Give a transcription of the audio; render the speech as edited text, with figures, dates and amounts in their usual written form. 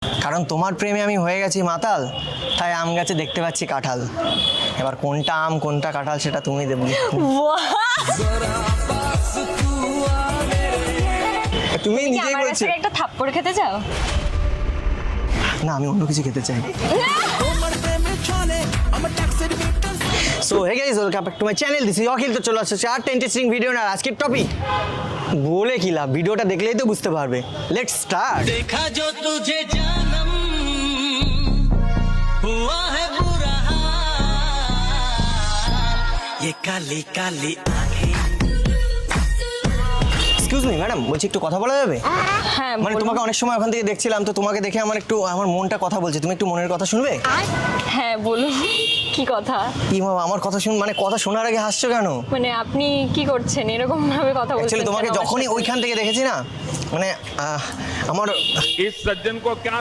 কারণ তোমার প্রেমে আমি হয়ে গেছি মাতাল, তাই আম গাছে দেখতে পাচ্ছি কাঁঠাল। এবার কোনটা আম কোনটা কাঁঠাল সেটা তুমি দেবে। তুমি নিজেই আমার কাছ বলছো। থেকে একটা থাপ্পড় খেতে চাও? না, আমি অন্য কিছু খেতে চাই। So hey guys, welcome back to my channel. This is Akhil. তো চলে আসছে চারটা ইন্টারেস্টিং ভিডিও না। আজকের টপিক বলে কি লাভ, ভিডিওটা দেখলেই তো বুঝতে পারবে। Let's start. देखा जो तुझे जानम हुआ है बुरा हाल, ये काली काली आंखें। এক্সকিউজ মি ম্যাডাম, বলছি একটু কথা বলা যাবে? হ্যাঁ মানে বলুন। তোমাকে অনেক সময় ওখান থেকে দেখছিলাম, তো তোমাকে দেখে আমার মনটা কথা বলছে। তুমি একটু মনের কথা শুনবে? হ্যাঁ বলুন, কি কথা? কি বাবা, আমার কথা মানে কথা শোনার আগে হাসছো কেন? মানে আপনি কি করছেন এরকম ভাবে কথা বলছেন? অ্যাকচুয়ালি তোমাকে কেন আমার যখনই সাথে? ওইখান থেকে দেখেছি না, মানে আমার इस सज्जन को क्या